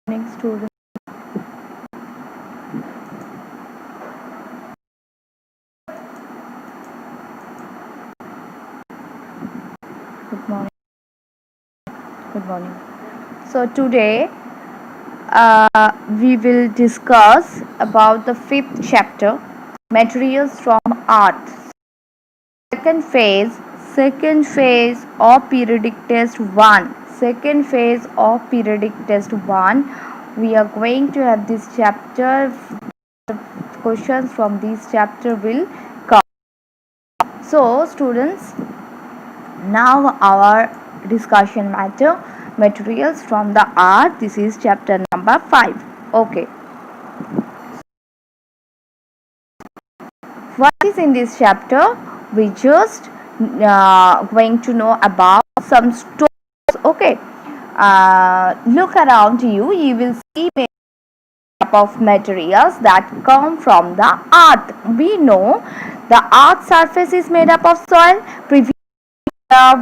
Next student. Good morning. Good morning. So today we will discuss about the fifth chapter, materials from earth. Second phase of periodic test 1. Second phase of periodic test 1. We are going to have this chapter. Questions from this chapter will come. So students, now our discussion matter, materials from the earth. This is chapter number 5. Okay, what is in this chapter? We just going to know about some stones. Okay, look around you, you will see many type of materials that come from the earth. We know the earth surface is made up of soil.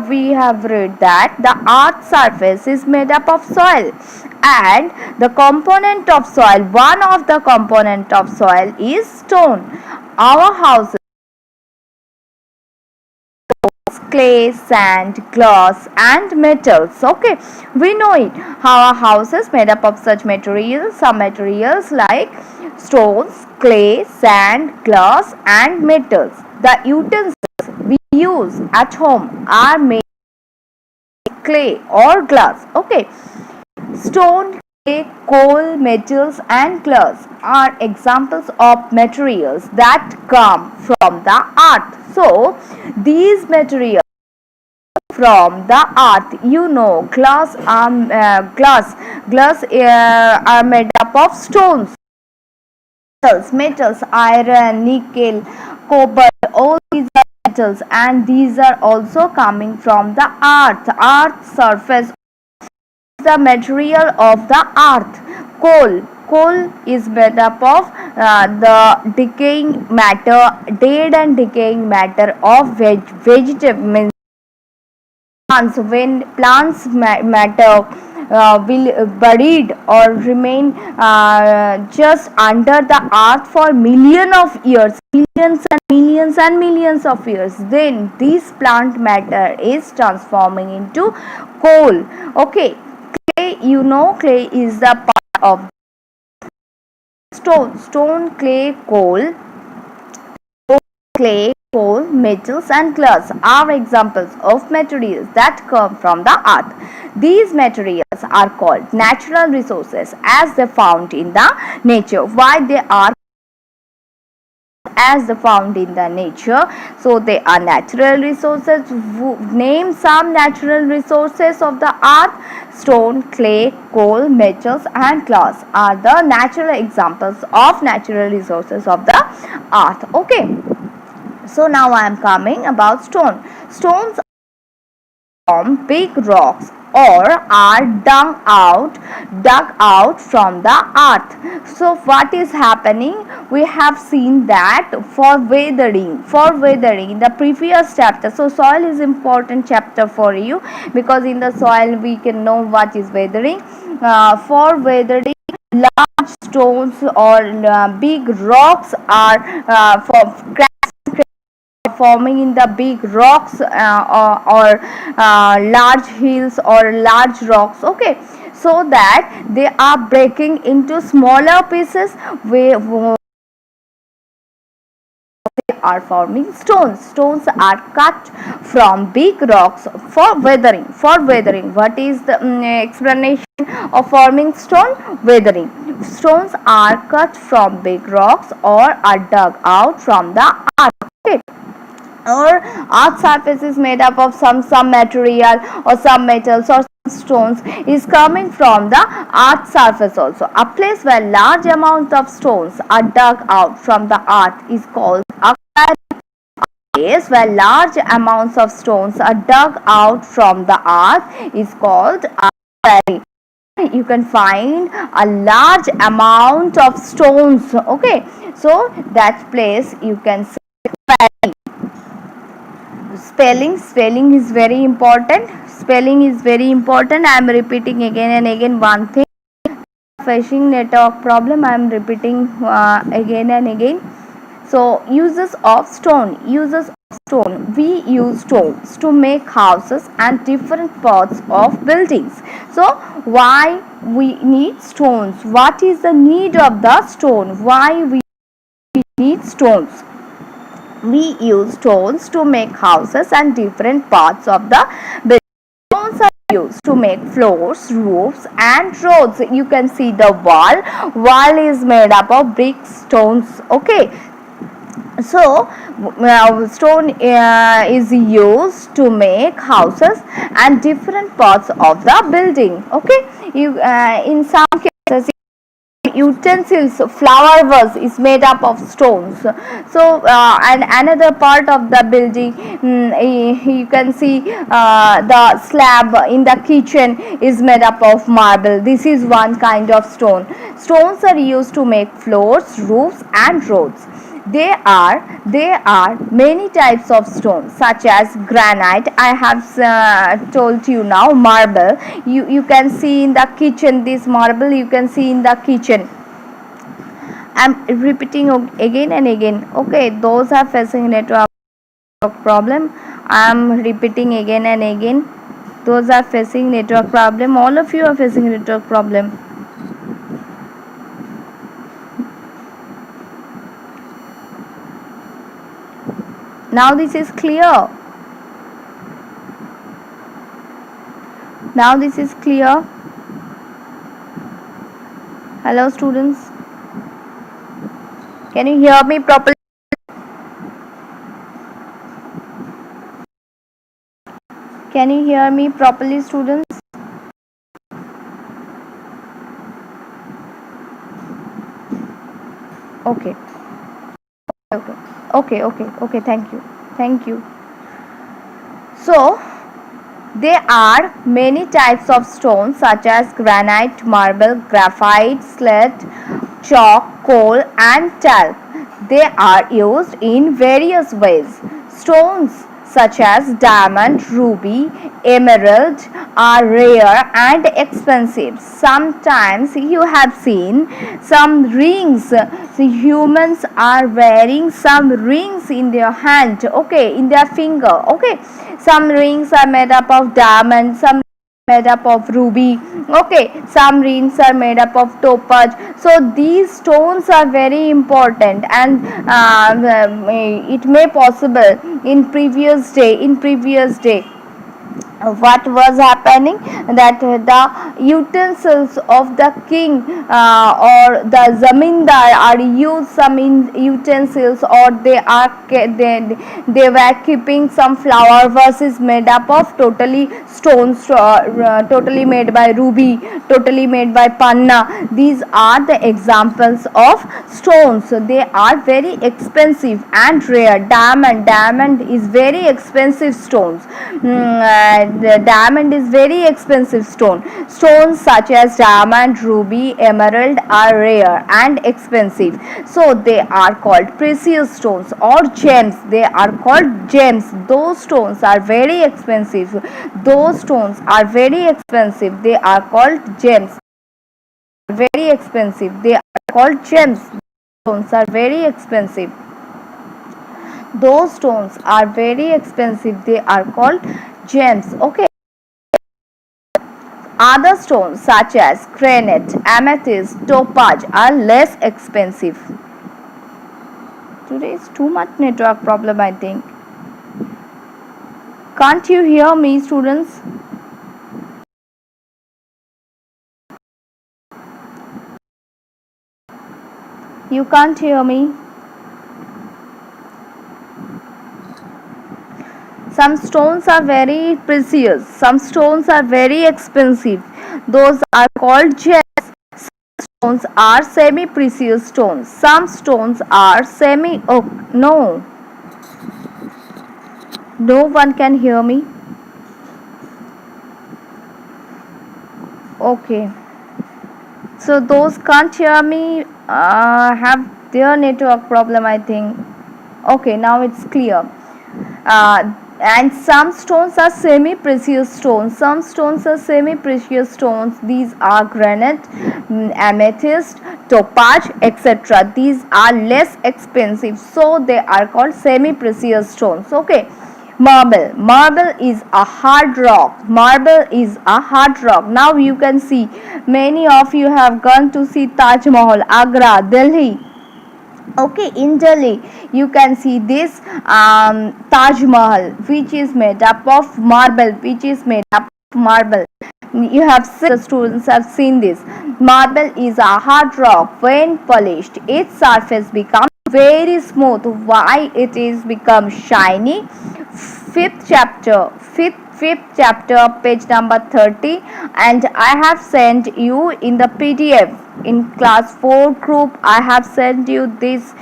We have read that the earth's surface is made up of soil, and the component of soil, one of the component of soil is stone. Our houses, clay, sand, glass and metals. Okay, we know it. Our house is made up of such materials. Some materials like stones, clay, sand, glass and metals. The utensils we use at home are made of clay or glass. Okay, stone, clay, coal, metals and glass are examples of materials that come from the earth. So these materials from the earth, you know, glass are made up of stones. Metals, iron, nickel, cobalt, all these are metals, and these are also coming from the earth surface, the material of the earth. Coal is made up of the decaying matter, dead and decaying matter of vegetable. When plants matter will buried or remain just under the earth for millions of years, millions of years, then this plant matter is transforming into coal. Okay, clay, you know, clay is the part of stone, clay, coal, metals and glass are examples of materials that come from the earth. These materials are called natural resources as they found in the nature. Why they are as they found in the nature? So they are natural resources. Name some natural resources of the earth. Stone, clay, coal, metals and glass are the natural examples of natural resources of the earth. Okay, so now I am coming about stone. Stones from big rocks or are dug out from the earth. So what is happening? We have seen that for weathering the previous chapter. So soil is important chapter for you, because in the soil we can know what is weathering. For weathering, large stones or big rocks are forming in the big rocks or large hills or large rocks. Okay, so that they are breaking into smaller pieces where are forming stones. Stones are cut from big rocks for weathering. What is the explanation of forming stone? Weathering. Stones are cut from big rocks or are dug out from the earth. Okay, or earth surface is made up of some material or some metals or some stones is coming from the earth surface also. A place where large amount of stones are dug out from the earth is called a quarry. Place where large amounts of stones are dug out from the earth is called a quarry. You can find a large amount of stones. Okay, so that place you can say quarry. Spelling is very important. I am repeating again and again one thing. facing network problem. I am repeating again and again. So uses of stone. We use stones to make houses and different parts of buildings. So why we need stones? What is the need of the stone? Why we need stones? We use stones to make houses and different parts of the building. Stones are used to make floors, roofs and roads. You can see the wall. Wall is made up of brick stones. Okay. So stone is used to make houses and different parts of the building. Okay. In some cases, utensils, flower vase is made up of stones. So and another part of the building, you can see the slab in the kitchen is made up of marble. This is one kind of stone. Stones are used to make floors, roofs and roads. There are many types of stones such as granite. I have told you now. Marble, you can see in the kitchen. This marble you can see in the kitchen. I'm repeating again and again. Okay, those are facing network problem. I'm repeating again and again. Those are facing network problem. All of you are facing network problem. Now this is clear. Now this is clear. Hello students. Can you hear me properly? Can you hear me properly, students? Okay. Okay. Thank you. So there are many types of stones such as granite, marble, graphite, slate, chalk, coal and talc. They are used in various ways. Stones such as diamond, ruby, emerald are rare and expensive. Sometimes you have seen some rings. The humans are wearing some rings in their hand, okay, in their finger, okay. Some rings are made up of diamond, some made up of ruby, okay, some rings are made up of topaz. So these stones are very important, and it may possible in previous day what was happening, that the utensils of the king or the zamindar are used some utensils, or they were keeping some flower vases made up of totally stones, totally made by ruby, totally made by panna. These are the examples of stones. They are very expensive and rare. Diamond is very expensive stones. The diamond is very expensive stone. Stones such as diamond, ruby, emerald are rare and expensive. So they are called precious stones or gems. They are called gems. Those stones are very expensive. Those stones are very expensive. They are called gems. Very expensive. They are called gems. Stones are very expensive. Those stones are very expensive. They are called gems. Okay. Other stones such as granite, amethyst, topaz are less expensive. Today is too much network problem, I think. Can't you hear me, students? You can't hear me? Some stones are very precious. Some stones are very expensive. Those are called gems. Some stones are semi-precious stones. Some stones are semi... Oh, no. No one can hear me. Okay. So those can't hear me have their network problem, I think. Okay, now it's clear. And some stones are semi precious stones. Some stones are semi precious stones. These are granite, amethyst, topaz, etc. These are less expensive, so they are called semi precious stones. Okay. Marble is a hard rock. Marble is a hard rock. Now you can see, many of you have gone to see Taj Mahal, Agra, Delhi. Okay, in Delhi you can see this Taj Mahal, which is made up of marble, which is made up of marble. You have seen, the students have seen this. Marble is a hard rock. When polished, its surface becomes very smooth. Why it is become shiny? Fifth chapter, page number 30, and I have sent you in the PDF in class 4 group. I have sent you this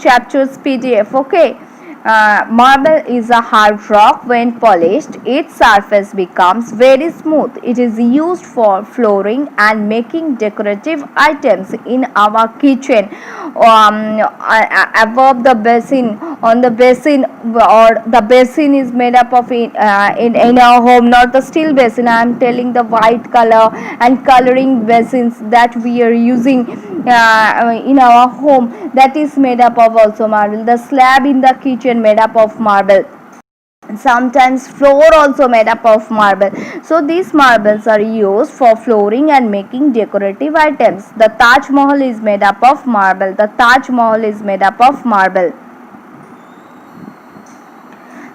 chapter's PDF. Okay. Marble is a hard rock. When polished, its surface becomes very smooth. It is used for flooring and making decorative items in our kitchen, above the basin, on the basin, or the basin is made up of in our home, not the steel basin. I am telling the white color and coloring basins that we are using in our home, that is made up of also marble. The slab in the kitchen made up of marble. Sometimes floor also made up of marble. So these marbles are used for flooring and making decorative items. The Taj Mahal is made up of marble. The Taj Mahal is made up of marble.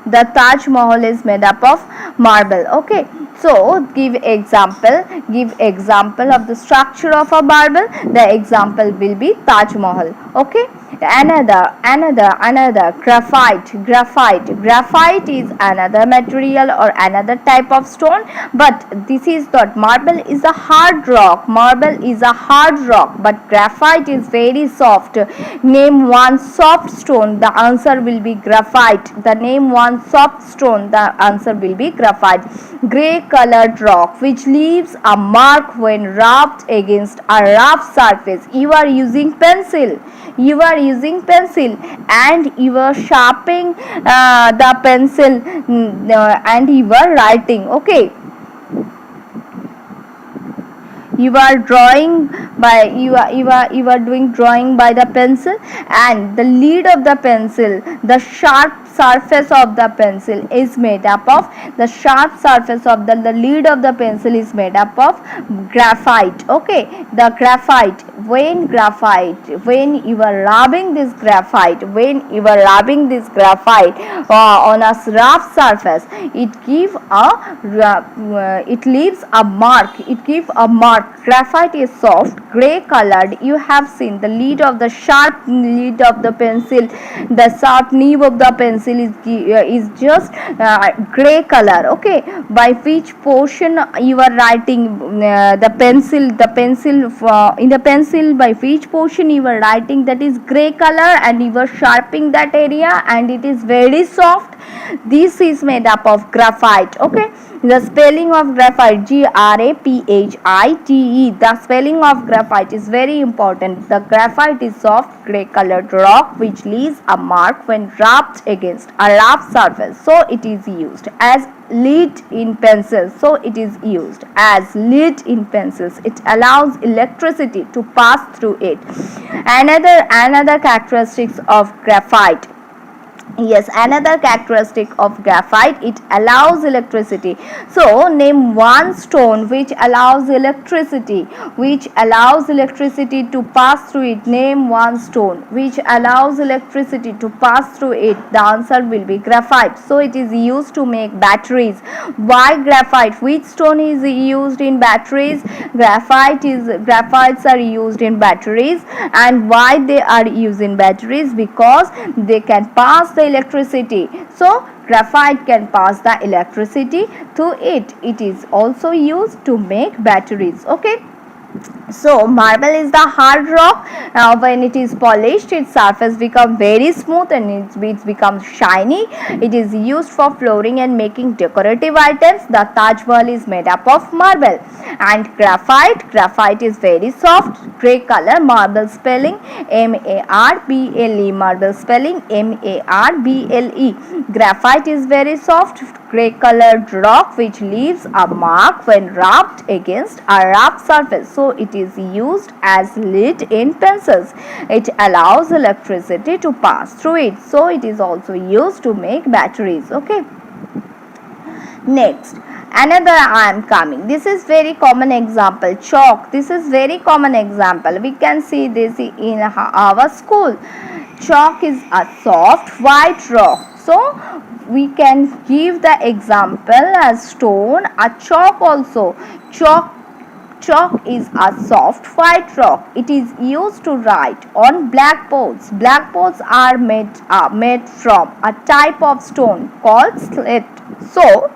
The Taj Mahal is made up of marble. Okay. So give example of the structure of a marble. The example will be Taj Mahal. Okay. Another graphite is another material or another type of stone, but this is not. Marble is a hard rock, but graphite is very soft. Name one soft stone. The answer will be graphite. Name one soft stone. The answer will be graphite. Grey colored rock which leaves a mark when rubbed against a rough surface. You are using pencil, and you are sharpening the pencil, and you are writing. Okay. You are drawing by you are doing drawing by the pencil, and the lead of the pencil, the sharp surface of the pencil is made up of the lead of the pencil is made up of graphite. Okay. The graphite, when you are rubbing this graphite, on a rough surface, it leaves a mark. Graphite is soft, grey colored. You have seen the sharp lead of the pencil, the sharp nib of the pencil is just grey color. Okay. By which portion you are writing the pencil in the pencil, by which portion you are writing, that is grey color, and you are sharpening that area, and it is very soft. This is made up of graphite. Okay. The spelling of graphite, Graphite. The spelling of graphite is very important. The graphite is soft grey colored rock which leaves a mark when rubbed against a rough surface. So it is used as lead in pencils. It allows electricity to pass through it. Another characteristics of graphite. Yes, another characteristic of graphite, it allows electricity. So name one stone which allows electricity to pass through it. Name one stone which allows electricity to pass through it. The answer will be graphite. So it is used to make batteries. Why graphite? Which stone is used in batteries? Graphites are used in batteries. And why they are used in batteries? Because they can pass the electricity. So graphite can pass the electricity to it. It is also used to make batteries. Okay. So marble is the hard rock. When it is polished, its surface becomes very smooth and it becomes shiny. It is used for flooring and making decorative items. The Taj Mahal is made up of marble. And graphite. Graphite is very soft, grey color. Marble spelling MARBLE. Marble spelling MARBLE. Graphite is very soft, grey colored rock which leaves a mark when rubbed against a rough surface. So it is used as lead in pencils. It allows electricity to pass through it. So it is also used to make batteries. Okay. Next, another I am coming. This is very common example. Chalk. This is very common example. We can see this in our school. Chalk is a soft white rock. So we can give the example as stone, a chalk also. Chalk is a soft white rock. It is used to write on blackboards. Blackboards are made from a type of stone called slate. So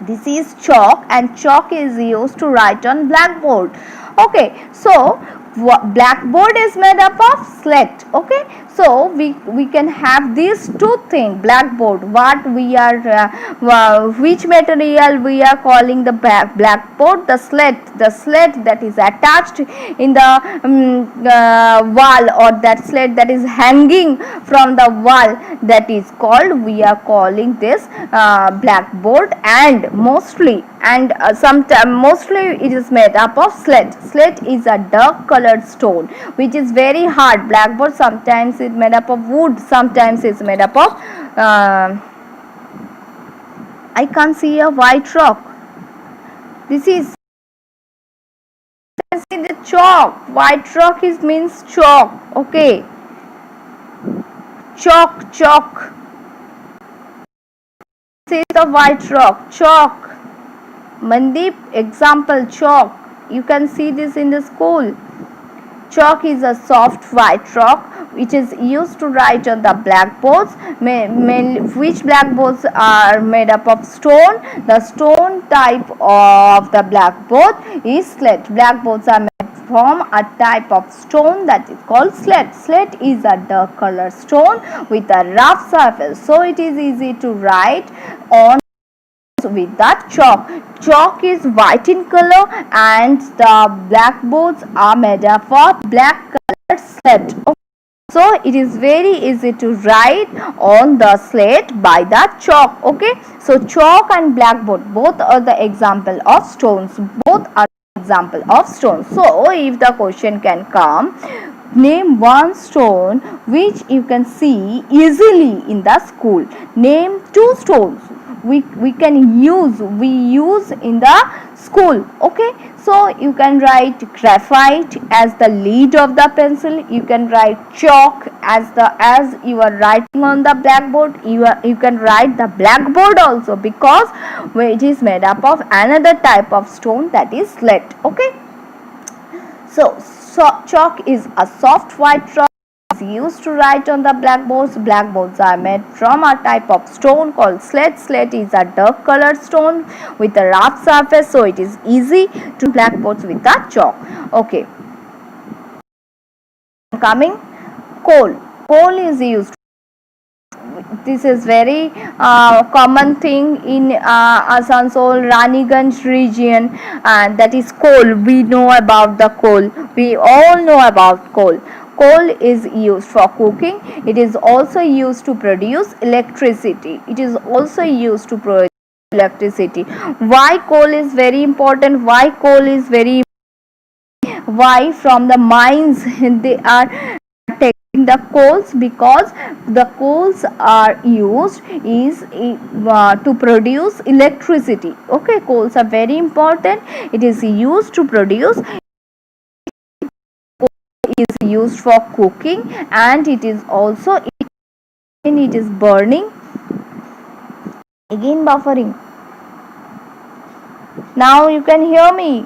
this is chalk, and chalk is used to write on blackboard. Okay, so blackboard is made up of slate. Okay, so we can have these two things. Blackboard, what we are which material we are calling the blackboard? The slate that is attached in the wall, or that slate that is hanging from the wall, that is called, we are calling this blackboard. And mostly it is made up of slate. Slate is a dark colored stone which is very hard. Blackboard sometimes is made up of wood, sometimes it's made up of I can't see a white rock. This is, you can see the chalk. White rock is means chalk. Okay, chalk. This is the white rock, chalk. Mandeep, example, chalk. You can see this in the school. Chalk is a soft white rock which is used to write on the blackboards. Which blackboards are made up of stone? The stone type of the blackboard is slate. Blackboards are made from a type of stone that is called slate. Slate is a dark color stone with a rough surface, so it is easy to write on with that chalk. Chalk is white in color and the blackboards are made up of black colored slate. So it is very easy to write on the slate by the chalk. Okay, so chalk and blackboard both are the example of stones. Both are example of stones. So if the question can come, name one stone which you can see easily in the school. Name two stones we use in the school. Okay, so you can write graphite as the lead of the pencil. You can write chalk as you are writing on the blackboard. You can write the blackboard also, because it is made up of another type of stone, that is slate. Okay, so chalk is a soft white rock used to write on the blackboards. Blackboards are made from a type of stone called slate. Slate is a dark colored stone with a rough surface, so it is easy to blackboards with the chalk. Okay, coming, coal. Coal is used. This is very common thing in Asansol, Raniganj region, and that is coal. We know about the coal. We all know about coal. Coal is used for cooking. It is also used to produce electricity. Why coal is very important? Why coal is very, why from the mines they are taking the coals? Because the coals are used to produce electricity. Okay, coals are very important. It is used to produce, is used for cooking, and it is also, it is burning. Again buffering. Now you can hear me.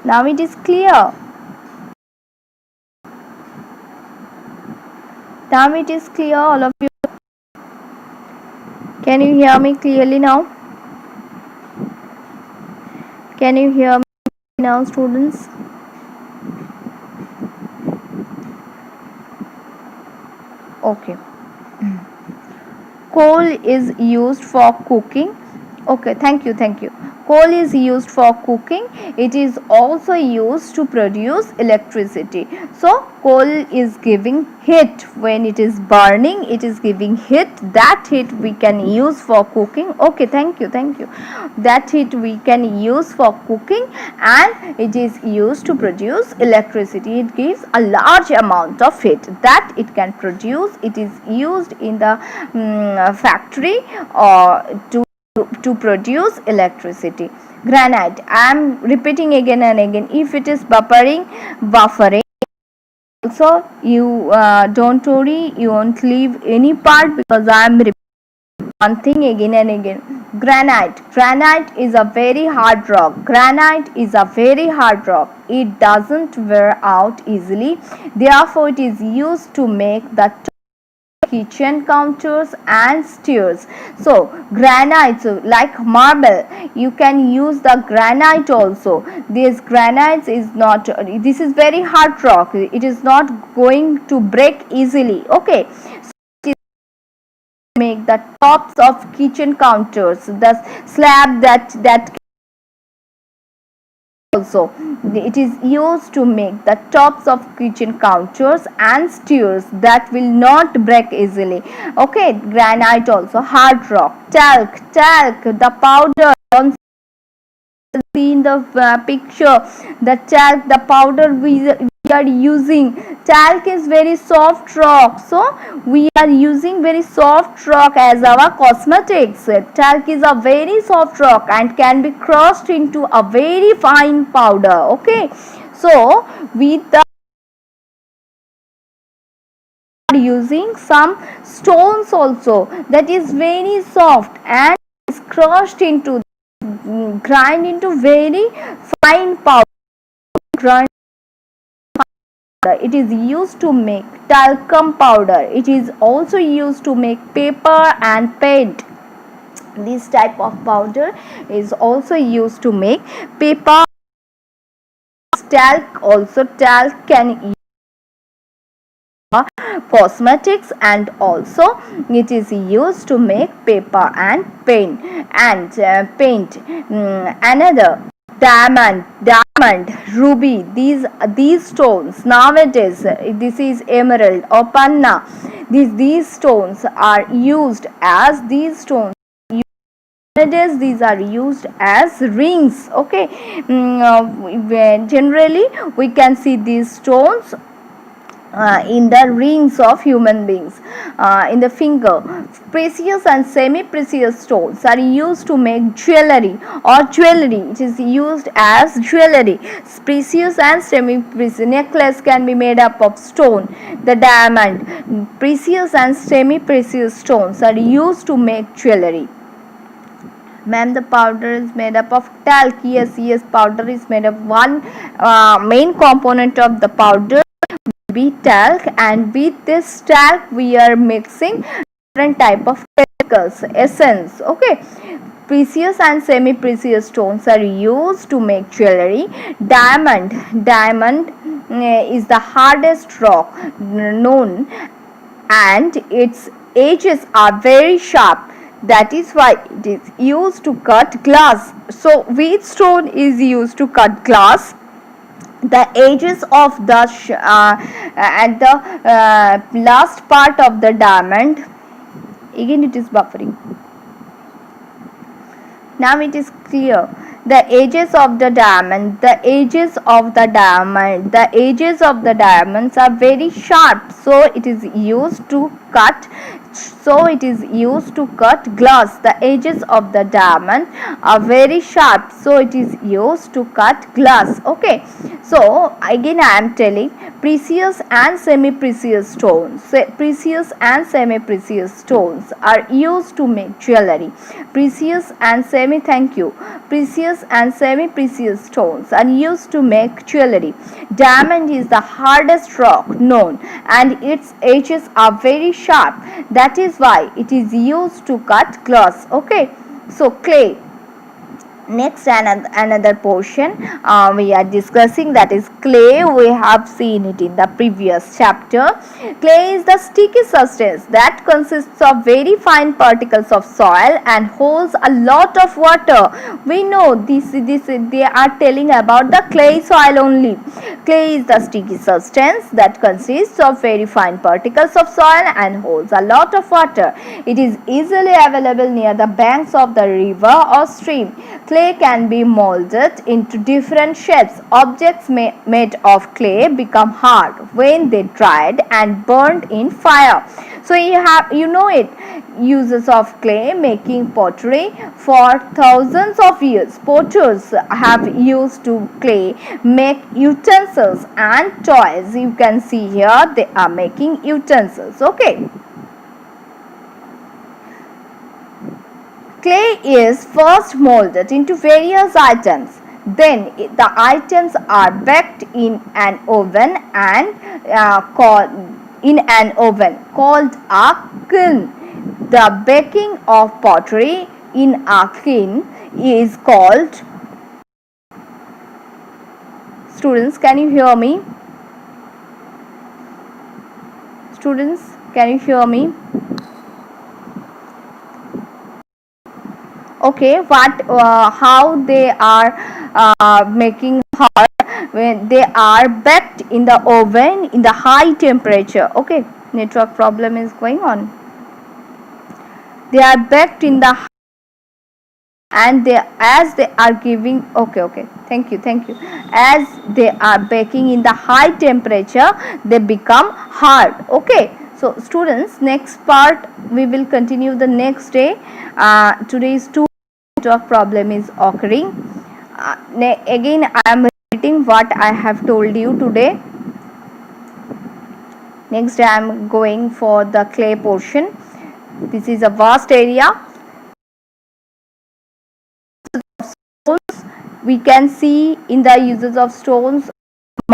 Now it is clear. Now it is clear, all of you. Can you hear me clearly now? Can you hear me now, students? Okay. Coal is used for cooking. Okay, thank you. Coal is used for cooking. It is also used to produce electricity. So coal is giving heat. When it is burning, it is giving heat. That heat we can use for cooking. Okay, thank you. That heat we can use for cooking, and it is used to produce electricity. It gives a large amount of heat that it can produce. It is used in the factory or to produce electricity. Granite, I am repeating again and again. If it is buffering also, you don't worry, you won't leave any part, because I am repeating one thing again and again. Granite is a very hard rock. Granite is a very hard rock. It doesn't wear out easily. Therefore, it is used to make the kitchen counters and stairs. So granite, so like marble, you can use the granite also. This granite is not, this is very hard rock, it is not going to break easily. Okay, so make the tops of kitchen counters, the slab that also, it is used to make the tops of kitchen counters and stairs that will not break easily. Okay, granite also. Hard rock. Talc, the powder. On see in the picture, the talc, the powder we are using. Talc is very soft rock, so we are using very soft rock as our cosmetics. Talc is a very soft rock and can be crushed into a very fine powder. Okay, so with the using some stones also, that is very soft and is crushed into, grind into very fine powder. Grind. It is used to make talcum powder. It is also used to make paper and paint. This type of powder is also used to make paper. Talc also, talc can cosmetics, and also it is used to make paper and paint. Another, diamond, ruby, these stones nowadays, this is emerald or panna, these stones are used as, these stones nowadays these are used as rings. Okay, generally we can see these stones in the rings of human beings, in the finger. Precious and semi-precious stones are used to make jewelry. It is used as jewelry. Precious and semi-precious necklace can be made up of stone. The diamond, precious and semi-precious stones are used to make jewelry. Ma'am, the powder is made up of talc. Yes, powder is made of one main component of the powder be talc, and with this talc we are mixing different type of chemicals, essence. Okay, precious and semi-precious stones are used to make jewelry. Diamond is the hardest rock known, and its edges are very sharp. That is why it is used to cut glass. So which stone is used to cut glass? The edges of the at the last part of the diamond, again it is buffering. Now it is clear. The edges of the diamonds are very sharp, so it is used to cut glass. The edges of the diamond are very sharp, so it is used to cut glass. Okay, so again I am telling, precious and semi-precious stones are used to make jewelry. Precious and semi-precious stones are used to make jewelry. Diamond is the hardest rock known, and its edges are very sharp. That is why it is used to cut glass. Okay, so clay Next, another portion we are discussing, that is clay. We have seen it in the previous chapter. Clay is the sticky substance that consists of very fine particles of soil and holds a lot of water. We know this they are telling about the clay soil only. Clay is the sticky substance that consists of very fine particles of soil and holds a lot of water. It is easily available near the banks of the river or stream. Clay can be molded into different shapes. Objects made of clay become hard when they dried and burned in fire. So you know it. Uses of clay making pottery for thousands of years. Potters have used to clay make utensils and toys. You can see here they are making utensils. Okay. Clay is first molded into various items. Then the items are baked in an oven called a kiln. The baking of pottery in a kiln is called. Students, can you hear me? Students, can you hear me? Okay, how they are making hard when they are baked in the oven in the high temperature. Okay, network problem is going on. They are baked in the, and they are giving, okay, thank you, as they are baking in the high temperature, they become hard. Okay, so students, next part we will continue the next day. Today's network problem is occurring. Again I am repeating what I have told you today. Next I am going for the clay portion. This is a vast area. We can see in the uses of stones,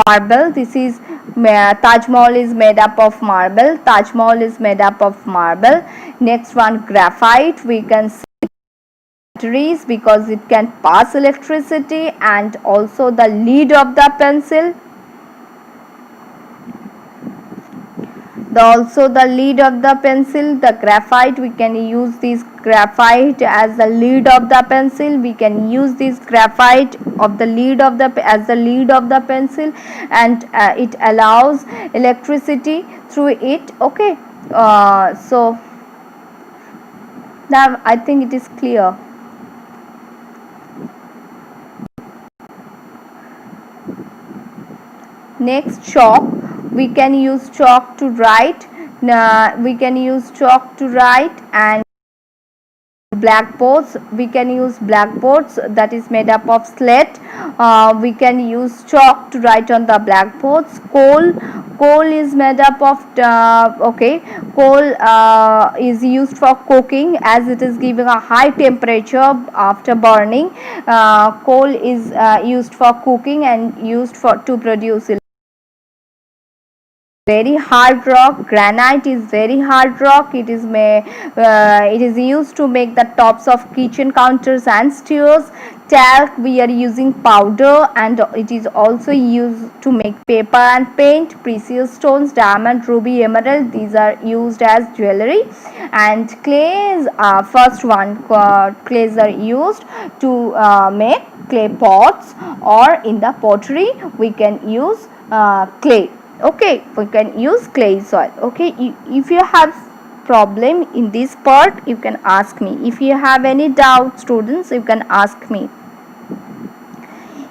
marble. This is Taj Mahal is made up of marble. Taj Mahal is made up of marble. Next one, graphite. We can see batteries because it can pass electricity, and also the lead of the pencil. Also the lead of the pencil, the graphite, we can use this graphite as the lead of the pencil. We can use this graphite of the lead of the as the lead of the pencil, and it allows electricity through it. Okay, so now I think it is clear. Next, chalk. We can use chalk to write. And blackboards. We can use blackboards that is made up of slate. We can use chalk to write on the blackboards. Coal is made up of coal is used for cooking, as it is giving a high temperature after burning. Coal is used for cooking and used for to produce very hard rock. Granite is very hard rock. It is used to make the tops of kitchen counters and stairs. Talc, we are using powder, and it is also used to make paper and paint. Precious stones, diamond, ruby, emerald, these are used as jewelry. And clays, first one, clays are used to make clay pots, or in the pottery we can use clay. Okay, we can use clay soil. Okay, if you have problem in this part, you can ask me. If you have any doubt, students, you can ask me.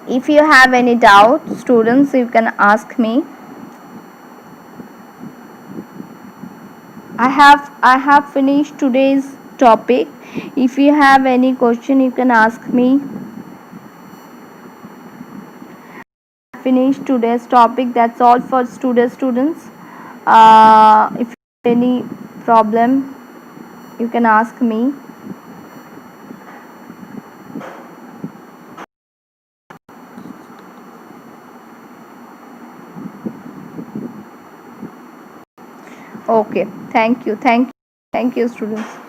If you have any doubt, students, you can ask me. I have finished today's topic. If you have any question, you can ask me. Finish today's topic. That's all for students. If you have any problem, you can ask me. Okay, thank you, students.